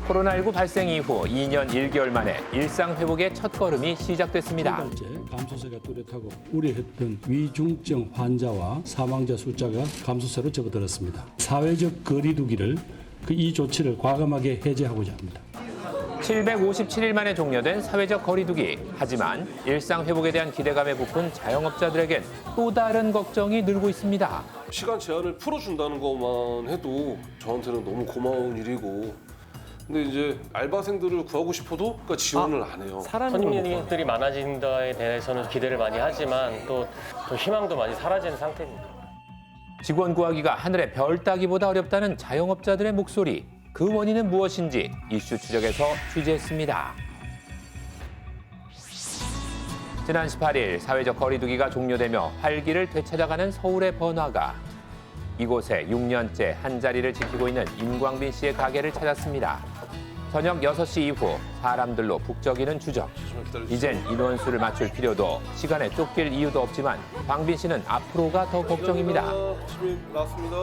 코로나19 발생 이후 2년 1개월 만에 일상 회복의 첫걸음이 시작됐습니다. 한 달째 감소세가 뚜렷하고 우려했던 위중증 환자와 사망자 숫자가 감소세로 접어들었습니다. 사회적 거리 두기를 이 조치를 과감하게 해제하고자 합니다. 757일 만에 종료된 사회적 거리두기. 하지만 일상 회복에 대한 기대감에 부푼 자영업자들에겐 또 다른 걱정이 늘고 있습니다. 시간 제한을 풀어준다는 것만 해도 저한테는 너무 고마운 일이고, 근데 이제 알바생들을 구하고 싶어도 그러니까 지원을 안 해요. 손님들이 많아진 거에 대해서는 기대를 많이 하지만 또 희망도 많이 사라지는 상태입니다. 직원 구하기가 하늘의 별 따기보다 어렵다는 자영업자들의 목소리. 그 원인은 무엇인지 이슈 추적에서 취재했습니다. 지난 18일 사회적 거리두기가 종료되며 활기를 되찾아가는 서울의 번화가. 이곳에 6년째 한자리를 지키고 있는 임광빈 씨의 가게를 찾았습니다. 저녁 6시 이후 사람들로 북적이는 주점. 이젠 인원수를 맞출 필요도 시간에 쫓길 이유도 없지만 광빈 씨는 앞으로가 더 걱정입니다. 주민 나왔습니다.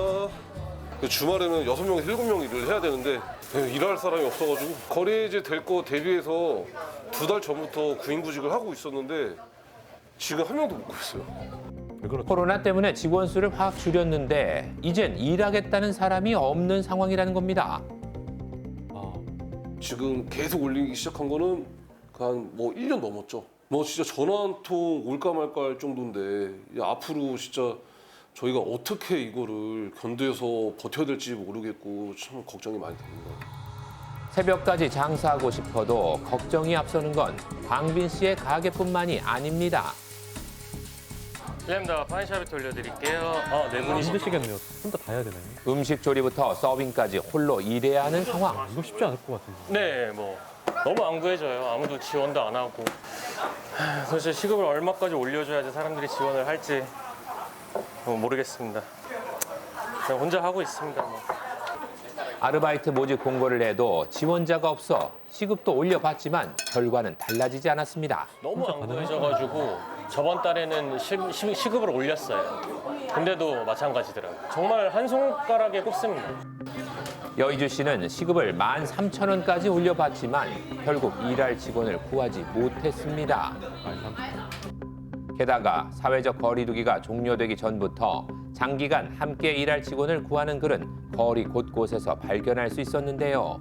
주말에는 6명에서 7명 일을 해야 되는데 일할 사람이 없어가지고 거리해제 될 거 대비해서 2달 전부터 구인구직을 하고 있었는데 지금 한 명도 못 구했어요. 코로나 때문에 직원 수를 확 줄였는데 이젠 일하겠다는 사람이 없는 상황이라는 겁니다. 지금 계속 올리기 시작한 거는 한 1년 넘었죠. 진짜 전화 한 통 올까 말까 할 정도인데 앞으로 진짜 저희가 어떻게 이거를 견뎌서 버텨야 될지 모르겠고 참 걱정이 많이 됩니다. 새벽까지 장사하고 싶어도 걱정이 앞서는 건 광빈 씨의 가게뿐만이 아닙니다. 실례합니다. 파인샵에 돌려드릴게요. 네 분이시. 힘드시겠네요. 혼자 다 해야 되나요? 음식 조리부터 서빙까지 홀로 일해야 하는 상황. 이거 쉽지 않을 것 같은데. 네, 너무 안 구해져요. 아무도 지원도 안 하고. 도대체 시급을 얼마까지 올려줘야지 사람들이 지원을 할지 모르겠습니다. 그냥 혼자 하고 있습니다. 아르바이트 모집 공고를 해도 지원자가 없어 시급도 올려봤지만 결과는 달라지지 않았습니다. 너무 안 구해져가지고 저번 달에는 시급을 올렸어요. 근데도 마찬가지더라고요. 정말 한 손가락에 꼽습니다. 여의주 씨는 시급을 13,000원까지 올려봤지만 결국 일할 직원을 구하지 못했습니다. 게다가 사회적 거리두기가 종료되기 전부터 장기간 함께 일할 직원을 구하는 글은 거리 곳곳에서 발견할 수 있었는데요.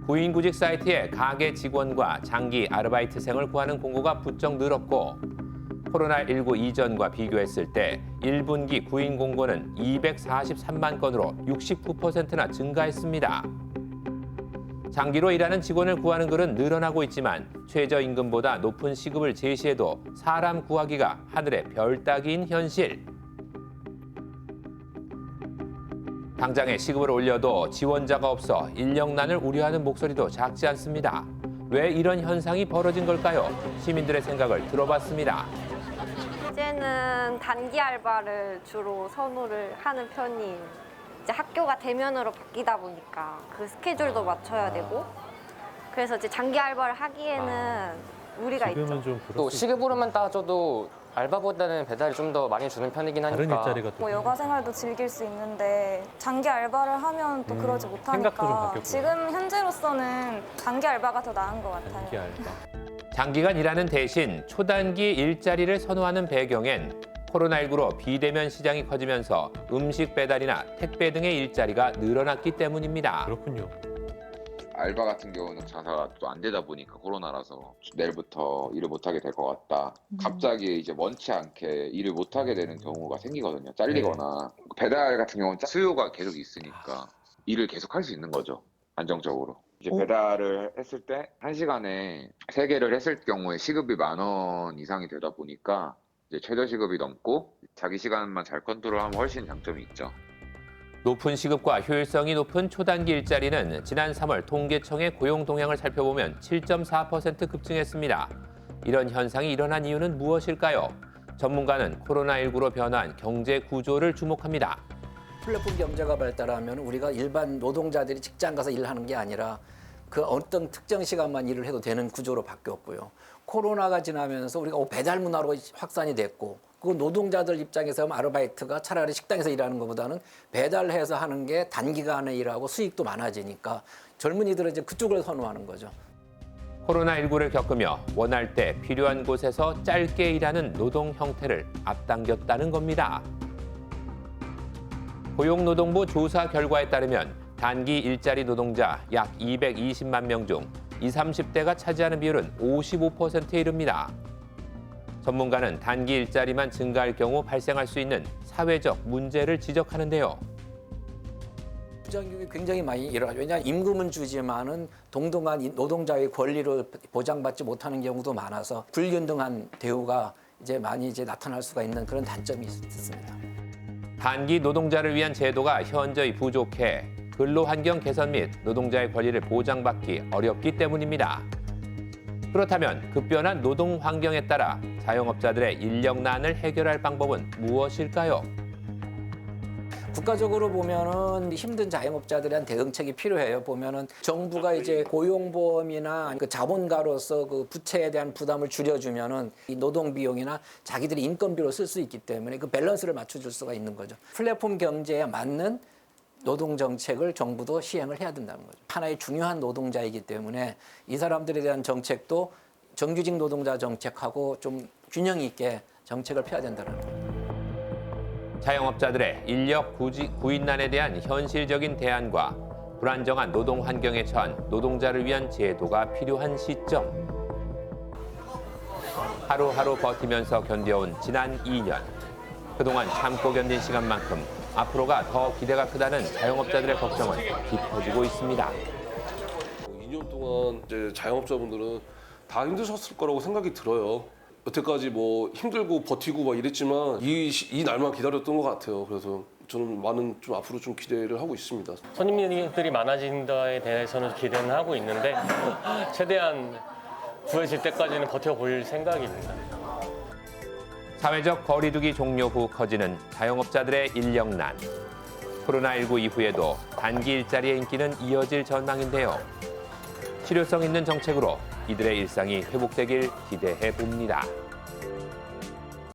구인구직 사이트에 가게 직원과 장기 아르바이트생을 구하는 공고가 부쩍 늘었고 코로나19 이전과 비교했을 때 1분기 구인 공고는 243만 건으로 69%나 증가했습니다. 장기로 일하는 직원을 구하는 글은 늘어나고 있지만 최저임금보다 높은 시급을 제시해도 사람 구하기가 하늘의 별 따기인 현실. 당장에 시급을 올려도 지원자가 없어 인력난을 우려하는 목소리도 작지 않습니다. 왜 이런 현상이 벌어진 걸까요? 시민들의 생각을 들어봤습니다. 이제는 단기 알바를 주로 선호를 하는 편이에요. 이제 학교가 대면으로 바뀌다 보니까 그 스케줄도 맞춰야 되고 그래서 이제 장기 알바를 하기에는 무리가 있죠. 지금은 좀 또 시급으로만 따져도 알바보다는 배달이 좀 더 많이 주는 편이긴 하니까. 다른 일자리가 또 여가 생활도 즐길 수 있는데 장기 알바를 하면 또 그러지 생각도 좀 못하니까 바뀌었구나. 지금 현재로서는 단기 알바가 더 나은 것 같아요. 단기 알바. 장기간 일하는 대신 초단기 일자리를 선호하는 배경엔 코로나19로 비대면 시장이 커지면서 음식 배달이나 택배 등의 일자리가 늘어났기 때문입니다. 그렇군요. 알바 같은 경우는 장사가 또 안 되다 보니까 코로나라서 내일부터 일을 못하게 될 것 같다. 갑자기 이제 원치 않게 일을 못하게 되는 경우가 생기거든요. 잘리거나. 배달 같은 경우는 수요가 계속 있으니까 일을 계속 할 수 있는 거죠. 안정적으로. 이제 배달을 했을 때 1시간에 3개를 했을 경우에 시급이 10,000원 이상이 되다 보니까 이제 최저 시급이 넘고 자기 시간만 잘 컨트롤하면 훨씬 장점이 있죠. 높은 시급과 효율성이 높은 초단기 일자리는 지난 3월 통계청의 고용 동향을 살펴보면 7.4% 급증했습니다. 이런 현상이 일어난 이유는 무엇일까요? 전문가는 코로나19로 변한 경제 구조를 주목합니다. 플랫폼 경제가 발달하면 우리가 일반 노동자들이 직장 가서 일하는 게 아니라 그 어떤 특정 시간만 일을 해도 되는 구조로 바뀌었고요. 코로나가 지나면서 우리가 배달 문화로 확산이 됐고 그 노동자들 입장에서 하면 아르바이트가 차라리 식당에서 일하는 것보다는 배달해서 하는 게 단기간에 일하고 수익도 많아지니까 젊은이들은 이제 그쪽을 선호하는 거죠. 코로나19를 겪으며 원할 때 필요한 곳에서 짧게 일하는 노동 형태를 앞당겼다는 겁니다. 고용노동부 조사 결과에 따르면 단기 일자리 노동자 약 220만 명 중 20, 30대가 차지하는 비율은 55%에 이릅니다. 전문가는 단기 일자리만 증가할 경우 발생할 수 있는 사회적 문제를 지적하는데요. 부정규직이 굉장히 많이 일어나죠. 왜냐하면 임금은 주지만은 동등한 노동자의 권리를 보장받지 못하는 경우도 많아서 불균등한 대우가 이제 많이 나타날 수가 있는 그런 단점이 있습니다. 단기 노동자를 위한 제도가 현저히 부족해 근로환경 개선 및 노동자의 권리를 보장받기 어렵기 때문입니다. 그렇다면 급변한 노동 환경에 따라 자영업자들의 인력난을 해결할 방법은 무엇일까요? 국가적으로 보면은 힘든 자영업자들에 대한 대응책이 필요해요. 보면은 정부가 이제 고용보험이나 그 자본가로서 그 부채에 대한 부담을 줄여주면은 이 노동 비용이나 자기들이 인건비로 쓸 수 있기 때문에 그 밸런스를 맞춰줄 수가 있는 거죠. 플랫폼 경제에 맞는 노동 정책을 정부도 시행을 해야 된다는 거죠. 하나의 중요한 노동자이기 때문에 이 사람들에 대한 정책도 정규직 노동자 정책하고 좀 균형 있게 정책을 펴야 된다는 거죠. 자영업자들의 인력 구인난에 대한 현실적인 대안과 불안정한 노동 환경에 처한 노동자를 위한 제도가 필요한 시점. 하루하루 버티면서 견뎌온 지난 2년. 그동안 참고 견딘 시간만큼 앞으로가 더 기대가 크다는 자영업자들의 걱정은 깊어지고 있습니다. 2년 동안 이제 자영업자분들은 다 힘드셨을 거라고 생각이 들어요. 여태까지 뭐 힘들고 버티고 막 이랬지만 이 날만 기다렸던 것 같아요. 그래서 저는 좀 앞으로 좀 기대를 하고 있습니다. 손님들이 많아진다에 대해서는 기대는 하고 있는데 최대한 구해질 때까지는 버텨볼 생각입니다. 사회적 거리두기 종료 후 커지는 자영업자들의 인력난. 코로나19 이후에도 단기 일자리의 인기는 이어질 전망인데요. 실효성 있는 정책으로 이들의 일상이 회복되길 기대해 봅니다.